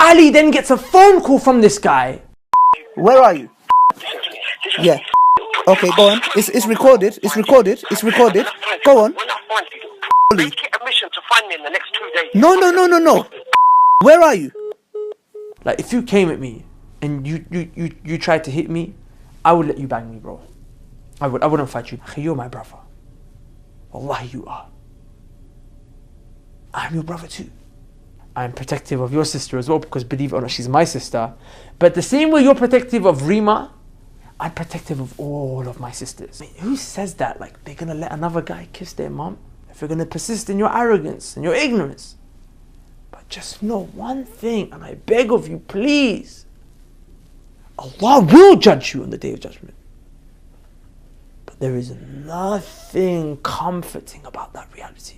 Ali then gets a phone call from this guy. Where are you? Yeah. Okay, go on. It's recorded. It's recorded. It's recorded. Go on. When I find you, make it a mission to find me in the next 2 days. No. Where are you? Like, if you came at me and you tried to hit me, I would let you bang me, bro. I wouldn't fight you. You're my brother. Wallahi, you are. I'm your brother too. I'm protective of your sister as well, because believe it or not, she's my sister. But the same way you're protective of Rima, I'm protective of all of my sisters. I mean, who says that? Like, they're gonna let another guy kiss their mom? If you're gonna persist in your arrogance and your ignorance. But just know one thing, and I beg of you, please. Allah will judge you on the Day of Judgment. But there is nothing comforting about that reality.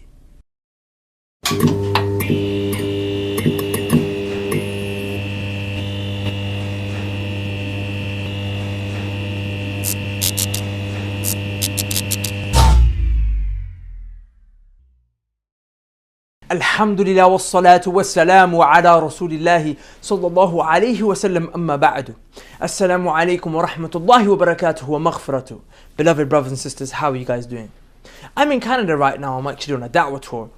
Alhamdulillah wassalatu wassalamu ala Rasulillah sallallahu alayhi wa sallam, amma ba'du. Assalamu alaikum wa rahmatullahi wa barakatuhu wa maghfiratuh. Beloved brothers and sisters, how are you guys doing? I'm in Canada right now. I'm actually on a da'wah tour.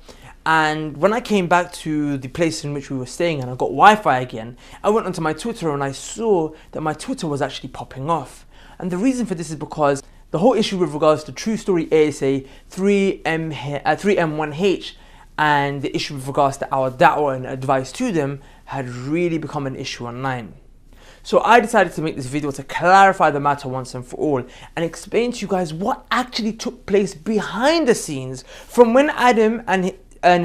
And when I came back to the place in which we were staying and I got Wi-Fi again, I went onto my Twitter and I saw that my Twitter was actually popping off. And the reason for this is because the whole issue with regards to truestoryasa 3M1H and the issue with regards to our da'wah and advice to them had really become an issue online. So I decided to make this video to clarify the matter once and for all and explain to you guys what actually took place behind the scenes from when Adam and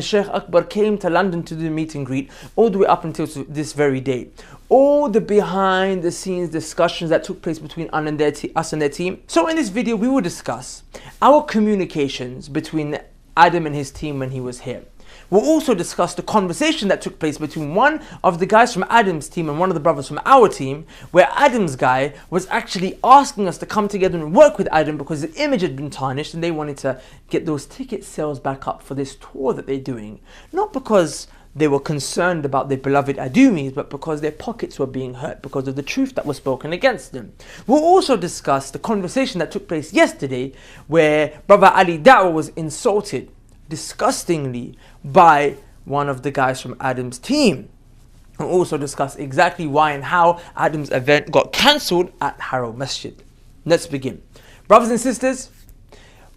Sheikh Akbar came to London to do the meet and greet all the way up until this very day. All the behind the scenes discussions that took place between us and their team. So in this video we will discuss our communications between Adam and his team when he was here. We'll also discuss the conversation that took place between one of the guys from Adam's team and one of the brothers from our team, where Adam's guy was actually asking us to come together and work with Adam because the image had been tarnished and they wanted to get those ticket sales back up for this tour that they're doing. Not because they were concerned about their beloved Adumis, but because their pockets were being hurt because of the truth that was spoken against them. We'll also discuss the conversation that took place yesterday where Brother Ali Da'wah was insulted disgustingly by one of the guys from Adam's team. We'll also discuss exactly why and how Adam's event got cancelled at Harrow Masjid. Let's begin. Brothers and sisters,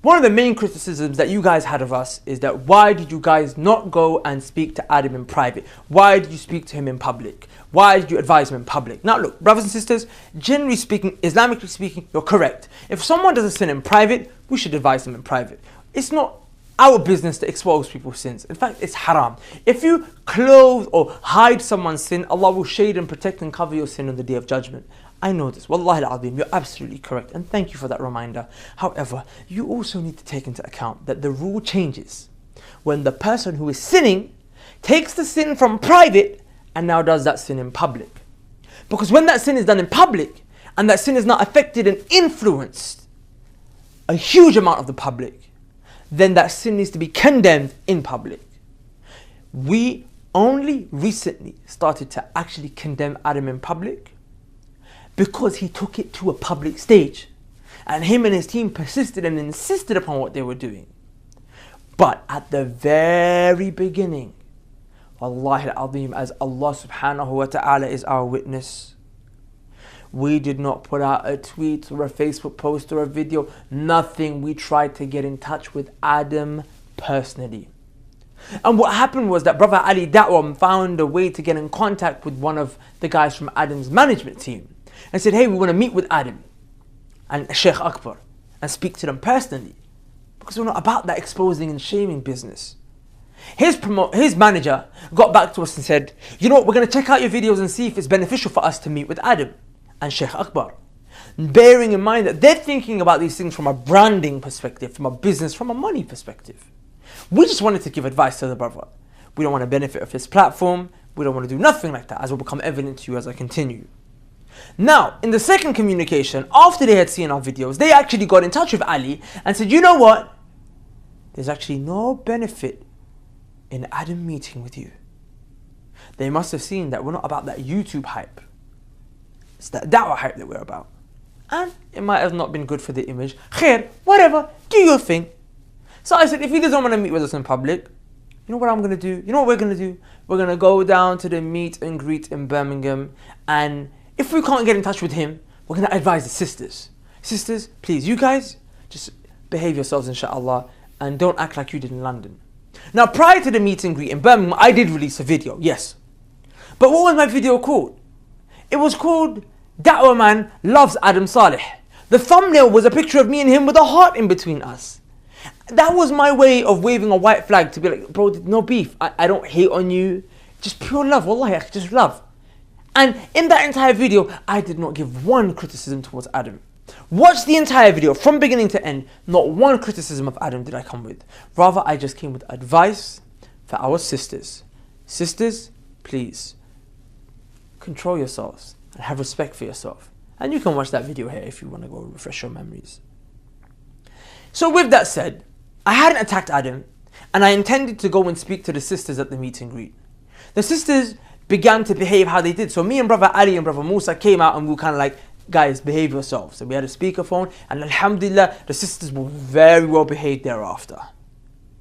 one of the main criticisms that you guys had of us is that why did you guys not go and speak to Adam in private? Why did you speak to him in public? Why did you advise him in public? Now look, brothers and sisters, generally speaking, Islamically speaking, you're correct. If someone does a sin in private, we should advise them in private. It's not our business to expose people's sins. In fact, it's haram. If you clothe or hide someone's sin, Allah will shade and protect and cover your sin on the Day of Judgment. I know this. Wallahi al-azim, you're absolutely correct. And thank you for that reminder. However, you also need to take into account that the rule changes when the person who is sinning takes the sin from private and now does that sin in public. Because when that sin is done in public and that sin is not affected and influenced a huge amount of the public, then that sin needs to be condemned in public. We only recently started to actually condemn Adam in public because he took it to a public stage and him and his team persisted and insisted upon what they were doing. But at the very beginning, Wallahi al-azim, as Allah subhanahu wa ta'ala is our witness, we did not put out a tweet or a Facebook post or a video, nothing. We tried to get in touch with Adam personally. And what happened was that Brother Ali Da'wah found a way to get in contact with one of the guys from Adam's management team and said, hey, we want to meet with Adam and Sheikh Akbar and speak to them personally, because we're not about that exposing and shaming business. His manager got back to us and said, you know what, we're going to check out your videos and see if it's beneficial for us to meet with Adam and Sheikh Akbar. Bearing in mind that they're thinking about these things from a branding perspective, from a business, from a money perspective. We just wanted to give advice to the brother. We don't want to benefit of his platform. We don't want to do nothing like that, as will become evident to you as I continue. Now, in the second communication, after they had seen our videos, they actually got in touch with Ali and said, you know what? There's actually no benefit in Adam meeting with you. they must have seen that we're not about that YouTube hype. It's that da'wah hype that we're about. And it might have not been good for the image. Khair, whatever, do your thing. So I said, if he doesn't want to meet with us in public, you know what I'm going to do? You know what we're going to do? We're going to go down to the meet and greet in Birmingham. And if we can't get in touch with him, we're going to advise the sisters. Sisters, please, you guys, just behave yourselves, inshallah, and don't act like you did in London. Now, prior to the meet and greet in Birmingham, I did release a video, yes. But what was my video called? It was called Da'wah Man Loves Adam Saleh. The thumbnail was a picture of me and him with a heart in between us. That was my way of waving a white flag to be like, bro, no beef. I don't hate on you. Just pure love. Wallahi, just love. And in that entire video, I did not give one criticism towards Adam. Watch the entire video from beginning to end. Not one criticism of Adam did I come with. Rather, I just came with advice for our sisters. Sisters, please, control yourselves and have respect for yourself. And you can watch that video here if you want to go refresh your memories. So with that said, I hadn't attacked Adam, and I intended to go and speak to the sisters at the meet and greet. The sisters began to behave how they did. So me and brother Ali and brother Musa came out and we were kind of like, guys, behave yourselves. So we had a speakerphone, and alhamdulillah, the sisters were very well behaved thereafter.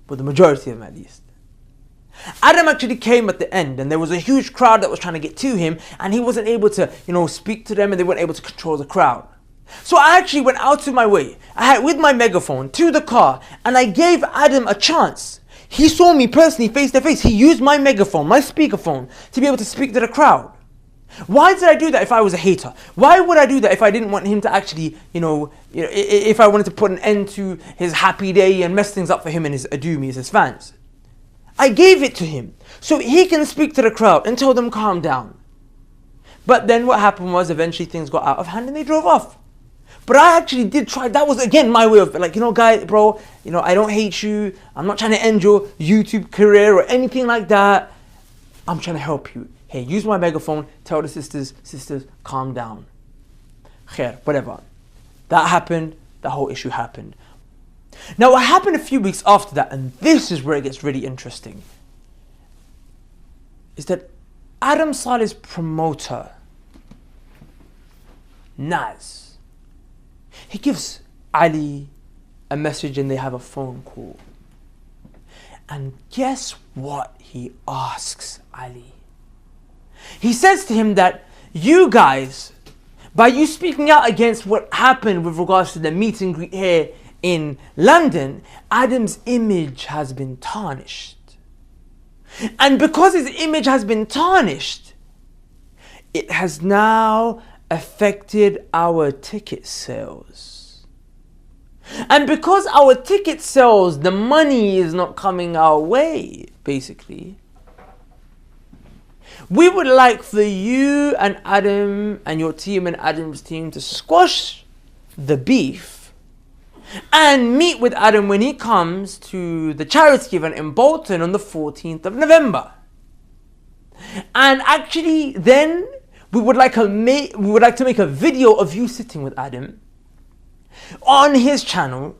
But the majority of them at least. Adam actually came at the end, and there was a huge crowd that was trying to get to him, and he wasn't able to, speak to them, and they weren't able to control the crowd. So I actually went out of my way, with my megaphone to the car, and I gave Adam a chance. He saw me personally face to face. He used my megaphone, my speakerphone, to be able to speak to the crowd. Why did I do that if I was a hater? Why would I do that if I didn't want him to actually, if I wanted to put an end to his happy day and mess things up for him and his Adumis, his fans? I gave it to him so he can speak to the crowd and tell them calm down. But then what happened was eventually things got out of hand and they drove off. But I actually did try. That was again my way of like, guy, bro, I don't hate you. I'm not trying to end your YouTube career or anything like that. I'm trying to help you. Hey, use my megaphone, tell the sisters, calm down. Khair, whatever. That happened, the whole issue happened. Now what happened a few weeks after that, and this is where it gets really interesting, is that Adam Saleh's promoter, Naz, he gives Ali a message and they have a phone call. And guess what he asks Ali? He says to him that you guys, by you speaking out against what happened with regards to the meet and greet here in London, Adam's image has been tarnished. And because his image has been tarnished, it has now affected our ticket sales. And because our ticket sales, the money is not coming our way, basically, we would like for you and Adam and your team and Adam's team to squash the beef and meet with Adam when he comes to the charity event in Bolton on the 14th of November. And actually then we would like to make a video of you sitting with Adam on his channel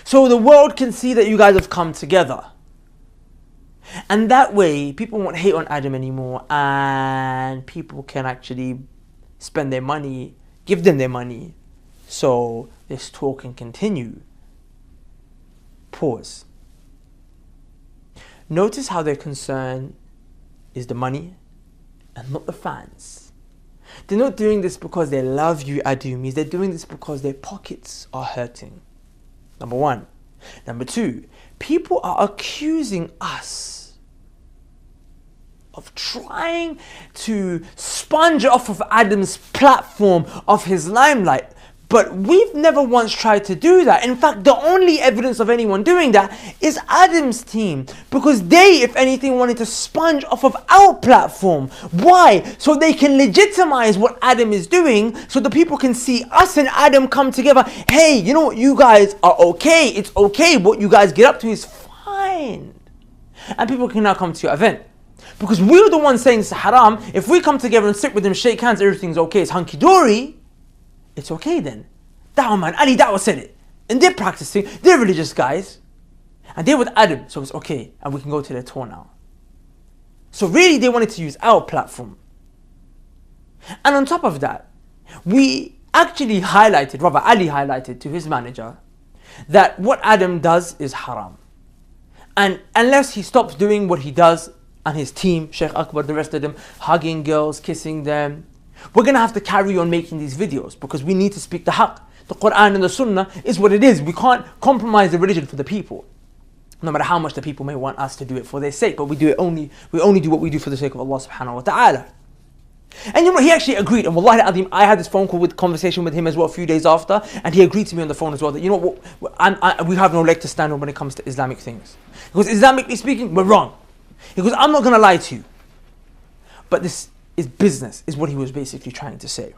so the world can see that you guys have come together. And that way, people won't hate on Adam anymore, and people can actually spend their money, give them their money, so this talk can continue. Pause. Notice how their concern is the money and not the fans. They're not doing this because they love you, Adumis. They're doing this because their pockets are hurting. Number one. Number two, people are accusing us of trying to sponge off of Adam's platform, of his limelight. But we've never once tried to do that. In fact, the only evidence of anyone doing that is Adam's team. Because they, if anything, wanted to sponge off of our platform. Why? So they can legitimize what Adam is doing, so the people can see us and Adam come together. Hey, you know what? You guys are okay. It's okay. What you guys get up to is fine. And people can now come to your event. Because we're the ones saying it's haram. If we come together and sit with them, shake hands, everything's okay, it's hunky-dory, it's okay then. Da'wah man, Ali Da'wah said it. And they're practicing, they're religious guys. And they're with Adam, so it's okay. And we can go to their tour now. So really they wanted to use our platform. And on top of that, we actually highlighted, rather Ali highlighted to his manager, that what Adam does is haram. And unless he stops doing what he does, and his team, Sheikh Akbar, the rest of them, hugging girls, kissing them, we're going to have to carry on making these videos because we need to speak the haqq. The Quran and the Sunnah is what it is. We can't compromise the religion for the people, no matter how much the people may want us to do it for their sake, but we only do what we do for the sake of Allah subhanahu wa ta'ala. And you know, he actually agreed, and wallahi al-azim, I had this conversation with him as well a few days after, and he agreed to me on the phone as well that, you know what, we have no leg to stand on when it comes to Islamic things. Because Islamically speaking, we're wrong. He goes, I'm not going to lie to you. But this is business, is what he was basically trying to say.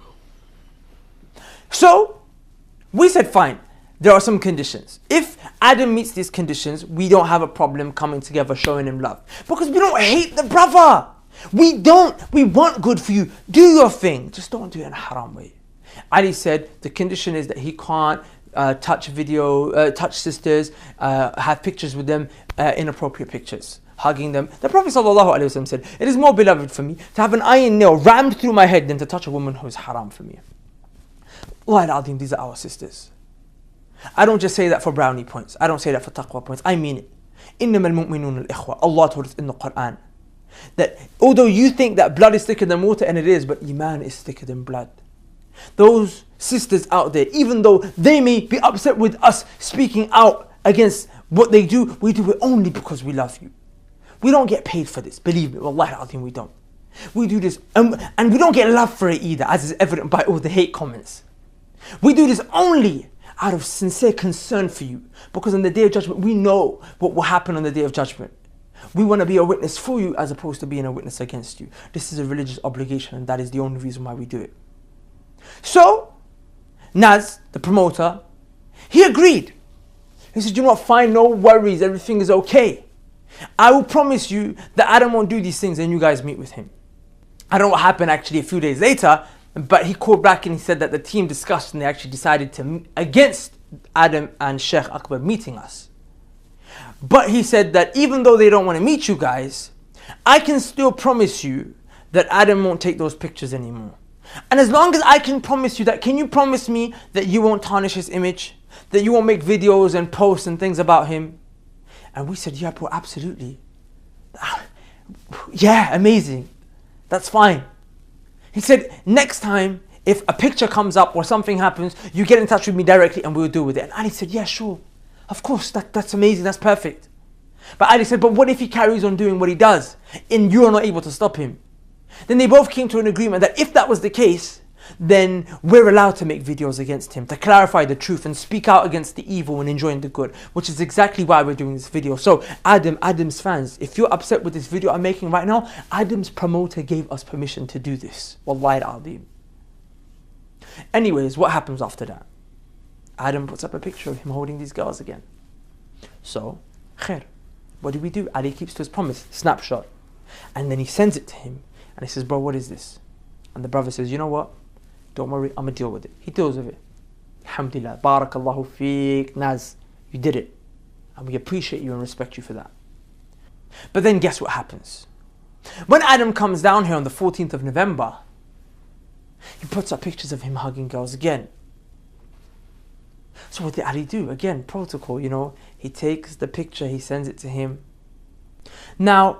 So, we said fine, there are some conditions. If Adam meets these conditions, we don't have a problem coming together, showing him love. Because we don't hate the brother. We want good for you. Do your thing. Just don't do it in a haram way. Ali said the condition is that he can't touch sisters, have pictures with them, inappropriate pictures, hugging them. The Prophet ﷺ said, it is more beloved for me to have an iron nail rammed through my head than to touch a woman who is haram for me. Wallahi al-azim, these are our sisters. I don't just say that for brownie points. I don't say that for taqwa points. I mean it. إِنَّمَا الْمُؤْمِنُونَ الْإِخْوَةِ Allah told us in the Quran that although you think that blood is thicker than water, and it is, but iman is thicker than blood. Those sisters out there, even though they may be upset with us speaking out against what they do, we do it only because we love you. We don't get paid for this, believe me, wallahi al-azim, we don't. We do this, and we don't get love for it either, as is evident by all the hate comments. We do this only out of sincere concern for you, because on the day of judgment, we know what will happen on the day of judgment. We want to be a witness for you as opposed to being a witness against you. This is a religious obligation, and that is the only reason why we do it. So, Naz, the promoter, he agreed. He said, you know what, fine, no worries, everything is okay. I will promise you that Adam won't do these things and you guys meet with him. I don't know what happened actually a few days later, but he called back and he said that the team discussed and they actually decided to against Adam and Sheikh Akbar meeting us. But he said that even though they don't want to meet you guys, I can still promise you that Adam won't take those pictures anymore. And as long as I can promise you that, can you promise me that you won't tarnish his image? That you won't make videos and posts and things about him? And we said, yeah, bro, absolutely. Yeah, amazing. That's fine. He said, next time, if a picture comes up or something happens, you get in touch with me directly and we'll deal with it. And Ali said, yeah, sure. Of course, that's amazing, that's perfect. But Ali said, but what if he carries on doing what he does and you're not able to stop him? Then they both came to an agreement that if that was the case, then we're allowed to make videos against him, to clarify the truth and speak out against the evil and enjoying the good, which is exactly why we're doing this video. So Adam's fans, if you're upset with this video I'm making right now, Adam's promoter gave us permission to do this. Wallahi al-azim. Anyways, what happens after that? Adam puts up a picture of him holding these girls again. So, khair. What do? Ali keeps to his promise, snapshot. And then he sends it to him. And he says, bro, what is this? And the brother says, you know what? Don't worry, I'm going to deal with it. He deals with it. Alhamdulillah. Barakallahu feek. Naz, you did it. And we appreciate you and respect you for that. But then guess what happens? When Adam comes down here on the 14th of November, he puts up pictures of him hugging girls again. So what did Ali do? Again, protocol, you know. He takes the picture, he sends it to him. Now,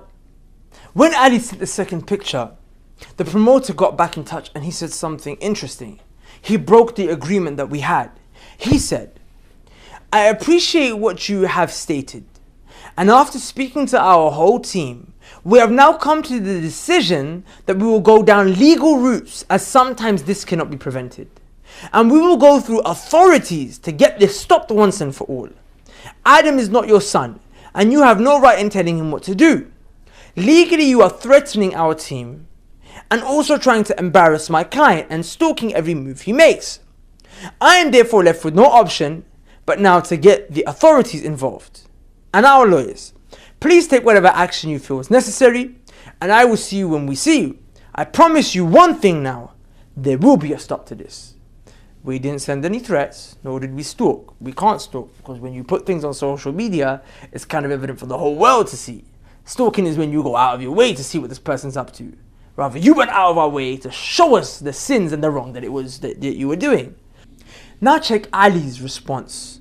when Ali sent the second picture, the promoter got back in touch and he said something interesting. He broke the agreement that we had. He said, I appreciate what you have stated. And after speaking to our whole team, we have now come to the decision that we will go down legal routes, as sometimes this cannot be prevented. And we will go through authorities to get this stopped once and for all. Adam is not your son, and you have no right in telling him what to do. Legally, you are threatening our team and also trying to embarrass my client and stalking every move he makes. I am therefore left with no option but now to get the authorities involved and our lawyers. Please take whatever action you feel is necessary, and I will see you when we see you. I promise you one thing now, there will be a stop to this. We didn't send any threats, nor did we stalk. We can't stalk, because when you put things on social media, it's kind of evident for the whole world to see. Stalking is when you go out of your way to see what this person's up to. Rather, you went out of our way to show us the sins and the wrong that you were doing. Now check Ali's response.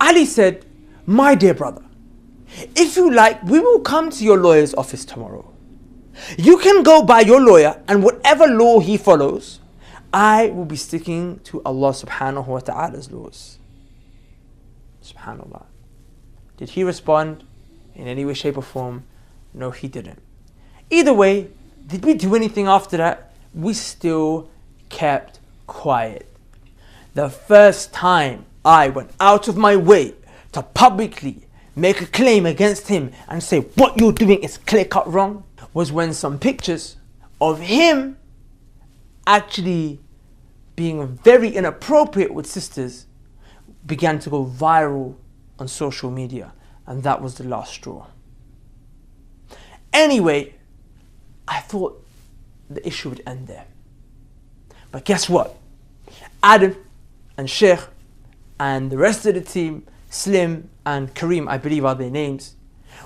Ali said, "My dear brother, if you like, we will come to your lawyer's office tomorrow. You can go by your lawyer, and whatever law he follows, I will be sticking to Allah subhanahu wa ta'ala's laws." Subhanallah. Did he respond in any way, shape or form? No, he didn't. Either way, did we do anything after that? We still kept quiet. The first time I went out of my way to publicly make a claim against him and say what you're doing is clear-cut wrong was when some pictures of him actually being very inappropriate with sisters began to go viral on social media, and that was the last straw. Anyway, I thought the issue would end there. But guess what? Adam and Sheikh and the rest of the team, Slim and Kareem, I believe are their names,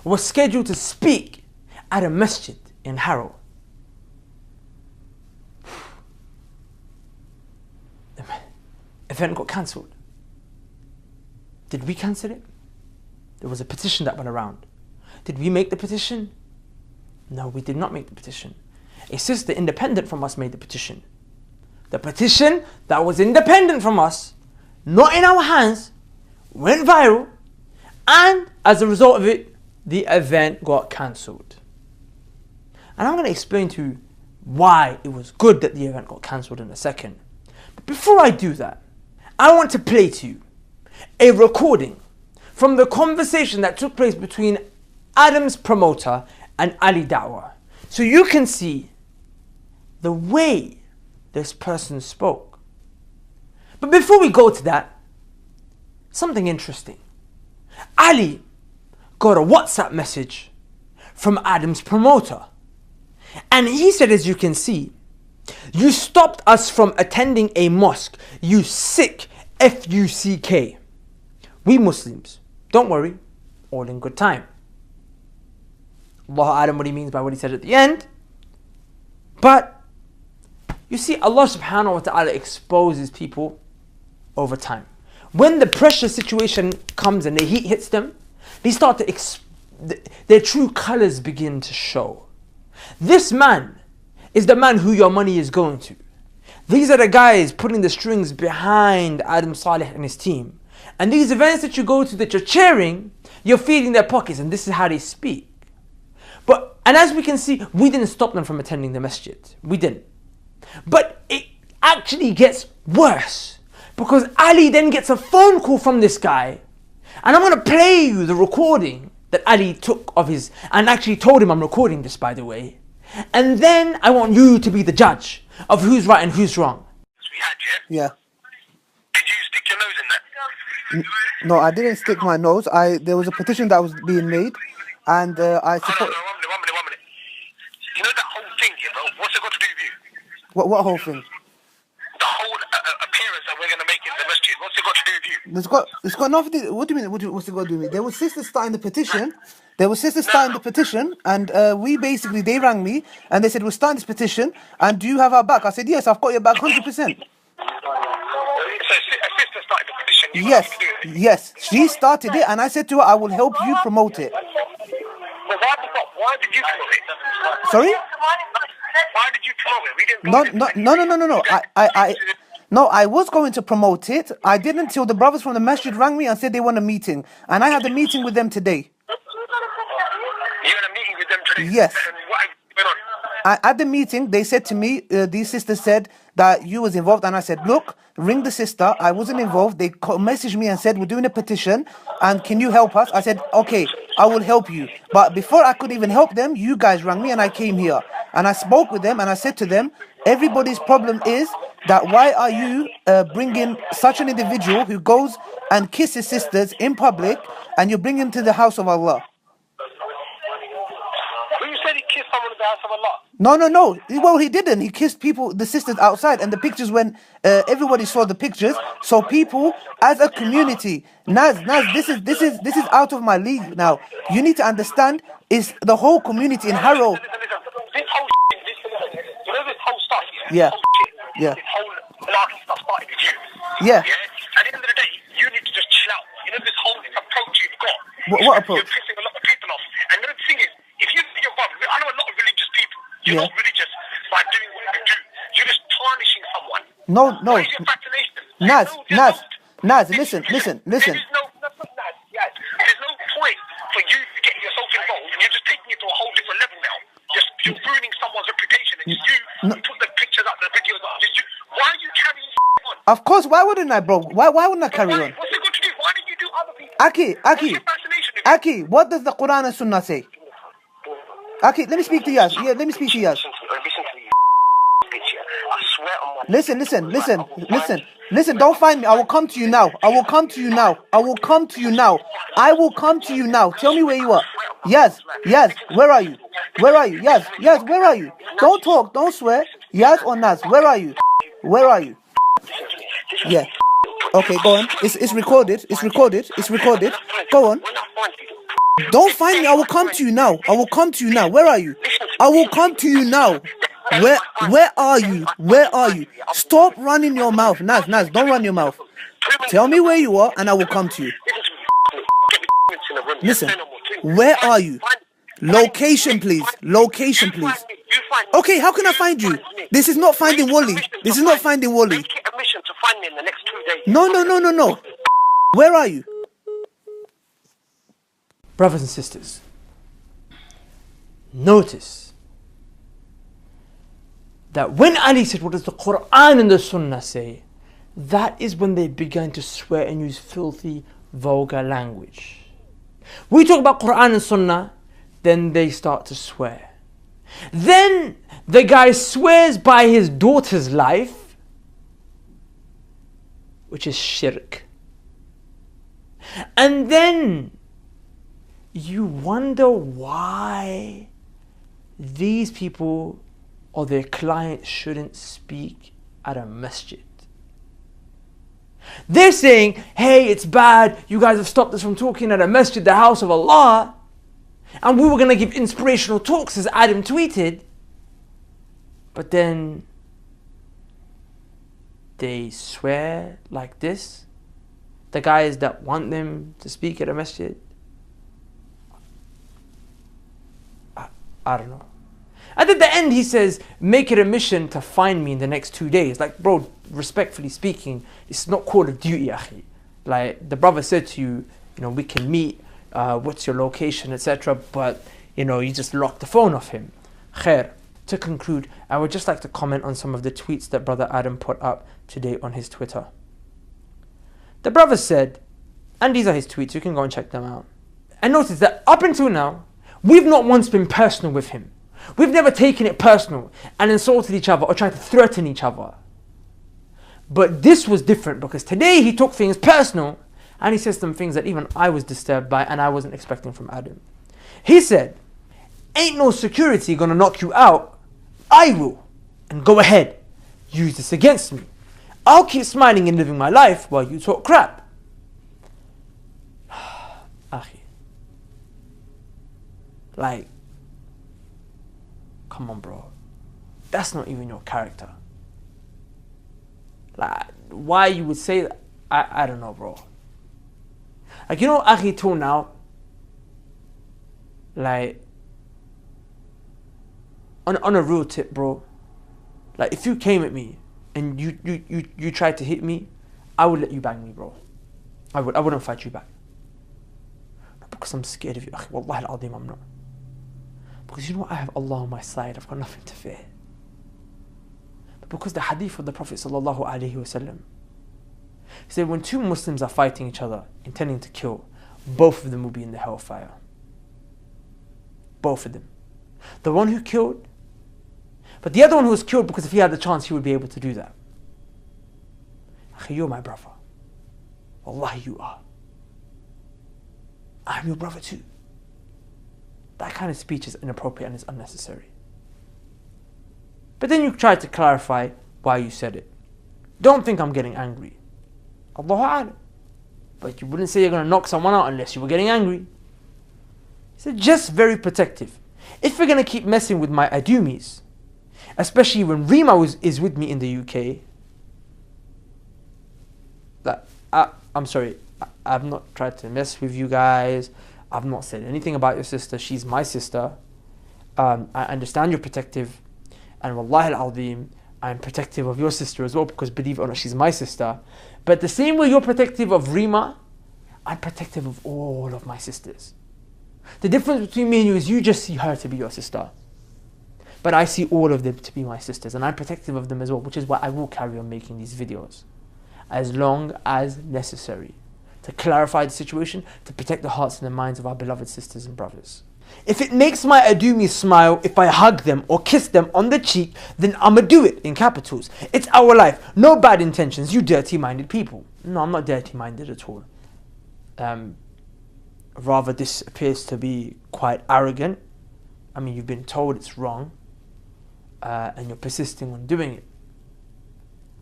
were scheduled to speak at a masjid in Harrow. The event got cancelled. Did we cancel it? There was a petition that went around. Did we make the petition? No, we did not make the petition. A sister independent from us made the petition. The petition that was independent from us, not in our hands, went viral, and as a result of it, the event got cancelled. And I'm going to explain to you why it was good that the event got cancelled in a second. But before I do that, I want to play to you a recording from the conversation that took place between Adam's promoter and Ali Dawah, so you can see the way this person spoke. But before we go to that, something interesting. Ali got a WhatsApp message from Adam's promoter, and he said, as you can see, "You stopped us from attending a mosque, you sick F-U-C-K. We Muslims, don't worry, all in good time." Allah Alam what he means by what he said at the end. But you see, Allah subhanahu wa ta'ala exposes people over time. When the pressure situation comes and the heat hits them, they start to their true colors begin to show. This man is the man who your money is going to. These are the guys putting the strings behind Adam Saleh and his team. And these events that you go to that you're cheering, you're feeding their pockets, and this is how they speak. And as we can see, we didn't stop them from attending the masjid. We didn't. But it actually gets worse, because Ali then gets a phone call from this guy, and I'm going to play you the recording that Ali took of his, and actually told him I'm recording this, by the way. And then I want you to be the judge of who's right and who's wrong. We had, Yeah. Did you stick your nose in that? No, I didn't stick my nose. There was a petition that was being made, and I support. One minute. You know that whole thing, bro? What's it got to do with you? What whole thing? The whole appearance that we're going to make in the masjid. What's it got to do with you? It's got nothing to do. What do you mean? What's it got to do with me? There were sisters starting the petition. And they rang me and they said, "We're starting this petition, and do you have our back?" I said, "Yes, I've got your back 100%. So a sister started the petition. Yes, she started it, and I said to her, "I will help you promote it." Well, why did you promote it? Sorry? Why did you promote it? We didn't No, I was going to promote it. I didn't until the brothers from the masjid rang me and said they want a meeting, and I had a meeting with them today. You had a meeting with them today? Yes. And what went on? At the meeting, they said to me, these sisters said that you was involved, and I said, "Look, ring the sister. I wasn't involved." They messaged me and said, "We're doing a petition, and can you help us?" I said, "Okay, I will help you." But before I could even help them, you guys rang me, and I came here. And I spoke with them, and I said to them, everybody's problem is that why are you bringing such an individual who goes and kisses sisters in public, and you bring him to the house of Allah? Well, you said he kissed someone in the house of Allah. No. Well, he didn't. He kissed the sisters outside, and the pictures when everybody saw the pictures. So people, as a community, Naz, this is out of my league now. You need to understand. It's the whole community in Harrow. Listen. This whole shit, you know this whole stuff, Yeah. This whole shit, Yeah. This whole malarkey stuff started with you. Yeah. At the end of the day, you need to just chill out. You know this whole approach you've got. What approach? You're pissing a lot of people off. And the thing is, if you're I know a lot of religious people. You're not religious by doing what you do. You're just tarnishing someone. No. What is your fascination? Nas, listen. There is no point for you to get yourself involved, and you're just taking it to a whole different level now. You're ruining someone's reputation, and you put the pictures up, the videos up. Why are you carrying on? Of course, why wouldn't I, bro? Why wouldn't I carry on? What's it got to do? Why didn't you do other people? What's your fascination with it? Aki, what does the Quran and Sunnah say? Aki, let me speak to Yas. Yeah, let me speak to Yas. Listen to you, bitch. I swear on my... Listen, don't find me. I will come to you now. I will come to you now. Tell me where you are. Yes, where are you? Yes, where are you? Don't talk, don't swear. Yes or Nas, where are you? Yeah. Okay, go on. It's recorded. Go on. Don't find me. I will come to you now. Where are you? I will come to you now. Where are you? Stop running your mouth. Nas, don't run your mouth. Tell me where you are and I will come to you. Listen, where are you? Location, please. Okay, how can I find you? This is not finding Wally. Make it a mission to find me in the next 2 days. No. Where are you? Brothers and sisters, notice that when Ali said, what does the Quran and the Sunnah say? That is when they began to swear and use filthy, vulgar language. We talk about Quran and Sunnah, then they start to swear. Then the guy swears by his daughter's life, which is shirk. And then you wonder why these people or their clients shouldn't speak at a masjid. They're saying, hey, it's bad, you guys have stopped us from talking at a masjid, the house of Allah, and we were going to give inspirational talks as Adam tweeted, but then they swear like this. The guys that want them to speak at a masjid, I don't know. And at the end he says, make it a mission to find me in the next 2 days. Like, bro, respectfully speaking, it's not Call of Duty, akhi. Like, the brother said to you, we can meet, what's your location, etc. But, you just locked the phone off him. Khair. To conclude, I would just like to comment on some of the tweets that Brother Adam put up today on his Twitter. The brother said, and these are his tweets, you can go and check them out. And notice that up until now, we've not once been personal with him. We've never taken it personal and insulted each other or tried to threaten each other. But this was different because today he took things personal and he said some things that even I was disturbed by and I wasn't expecting from Adam. He said, ain't no security gonna knock you out. I will. And go ahead. Use this against me. I'll keep smiling and living my life while you talk crap. Akhi. Like, come on, bro. That's not even your character. Like, why you would say that? I don't know, bro. Like, akhi, till now, like, on a real tip, bro, like, if you came at me and you tried to hit me, I would let you bang me, bro. I wouldn't fight you back. Not because I'm scared of you, akhi, wallahi al-azim, I'm not. Because I have Allah on my side, I've got nothing to fear. But because the hadith of the Prophet sallallahu alaihi wasallam, he said when two Muslims are fighting each other, intending to kill, both of them will be in the hellfire. Both of them. The one who killed, but the other one who was killed because if he had the chance he would be able to do that. Akhi, you're my brother. Wallahi you are. I'm your brother too. That kind of speech is inappropriate and is unnecessary. But then you try to clarify why you said it. Don't think I'm getting angry. Allahu A'lam. But you wouldn't say you're going to knock someone out unless you were getting angry. He said, just very protective. If you're going to keep messing with my adumis, especially when Rima is with me in the UK, I'm sorry, I've not tried to mess with you guys. I've not said anything about your sister. She's my sister. I understand you're protective. And wallahi al-azim, I'm protective of your sister as well, because believe it or not, she's my sister. But the same way you're protective of Rima, I'm protective of all of my sisters. The difference between me and you is you just see her to be your sister. But I see all of them to be my sisters, and I'm protective of them as well, which is why I will carry on making these videos as long as necessary, to clarify the situation, to protect the hearts and the minds of our beloved sisters and brothers. If it makes my adumi smile if I hug them or kiss them on the cheek, then I'ma do it, in capitals. It's our life. No bad intentions, you dirty-minded people. No, I'm not dirty-minded at all. Rather, this appears to be quite arrogant. I mean, you've been told it's wrong, and you're persisting on doing it.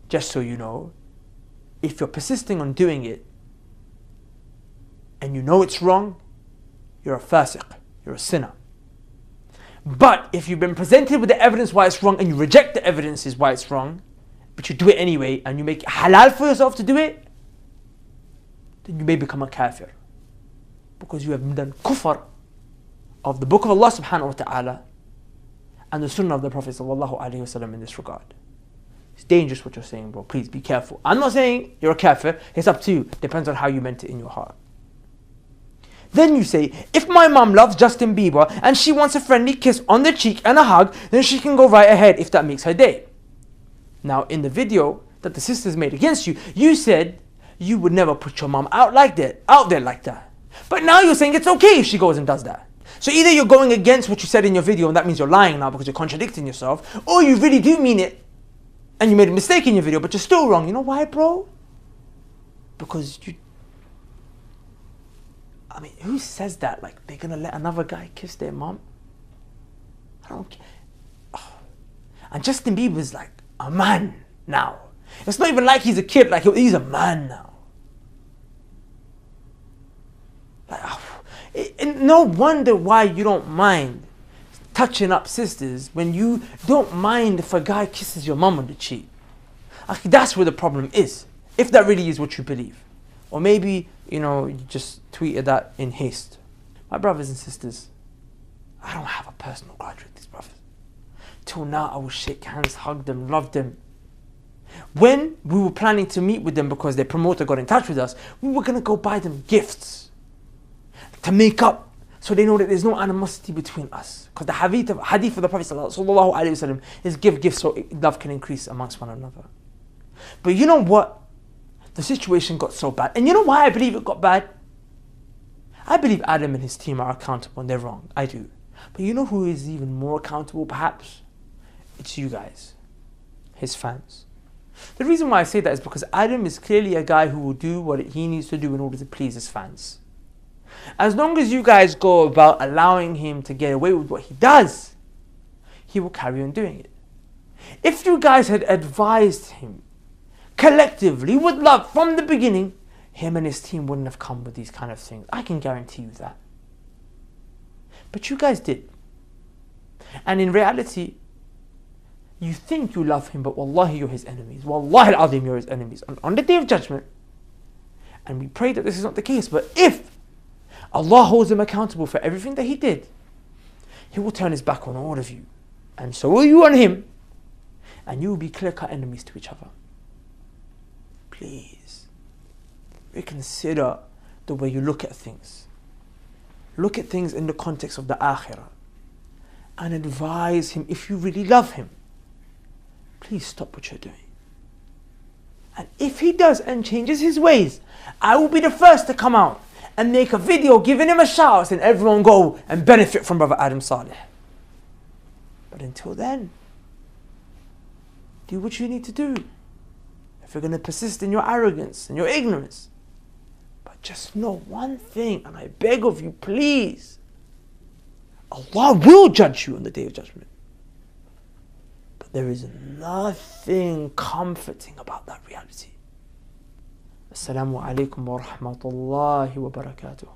Just so you know, if you're persisting on doing it, and you know it's wrong, you're a fasiq, you're a sinner. But if you've been presented with the evidence why it's wrong, and you reject the evidence is why it's wrong, but you do it anyway, and you make it halal for yourself to do it, then you may become a kafir. Because you have done kufr of the book of Allah subhanahu wa ta'ala and the sunnah of the Prophet sallallahu alayhi wa sallam in this regard. It's dangerous what you're saying, bro. Please be careful. I'm not saying you're a kafir. It's up to you. Depends on how you meant it in your heart. Then you say, if my mom loves Justin Bieber and she wants a friendly kiss on the cheek and a hug, then she can go right ahead if that makes her day. Now, in the video that the sisters made against you, you said you would never put your mom out there like that. But now you're saying it's okay if she goes and does that. So either you're going against what you said in your video, and that means you're lying now because you're contradicting yourself, or you really do mean it and you made a mistake in your video, but you're still wrong. You know why, bro? Because I mean, who says that? Like, they're gonna let another guy kiss their mom? I don't care. Oh. And Justin Bieber's like a man now. It's not even like he's a kid, like he's a man now. Like, no wonder why you don't mind touching up sisters when you don't mind if a guy kisses your mum on the cheek. Like, that's where the problem is, if that really is what you believe. Or maybe, you know, you just tweeted that in haste. My brothers and sisters, I don't have a personal grudge with these brothers. Till now, I will shake hands, hug them, love them. When we were planning to meet with them because their promoter got in touch with us, we were going to go buy them gifts to make up, so they know that there's no animosity between us. Because the hadith of the Prophet sallallahu alaihi wasallam is give gifts so love can increase amongst one another. But you know what? The situation got so bad. And you know why I believe it got bad? I believe Adam and his team are accountable and they're wrong. I do. But you know who is even more accountable perhaps? It's you guys, his fans. The reason why I say that is because Adam is clearly a guy who will do what he needs to do in order to please his fans. As long as you guys go about allowing him to get away with what he does, he will carry on doing it. If you guys had advised him collectively with love from the beginning, him and his team wouldn't have come with these kind of things. I can guarantee you that. But you guys did. And in reality, you think you love him, but wallahi you're his enemies. Wallahi al-azim, you're his enemies. On the Day of Judgment, and we pray that this is not the case, but if Allah holds him accountable for everything that he did, he will turn his back on all of you. And so will you on him. And you will be clear-cut enemies to each other. Please, reconsider the way you look at things. Look at things in the context of the akhirah. And advise him, if you really love him, please stop what you're doing. And if he does and changes his ways, I will be the first to come out and make a video giving him a shout out and everyone go and benefit from Brother Adam Saleh. But until then, do what you need to do. If you're going to persist in your arrogance and your ignorance. But just know one thing, and I beg of you, please. Allah will judge you on the Day of Judgment. But there is nothing comforting about that reality. Assalamu alaikum wa rahmatullahi wa barakatuh.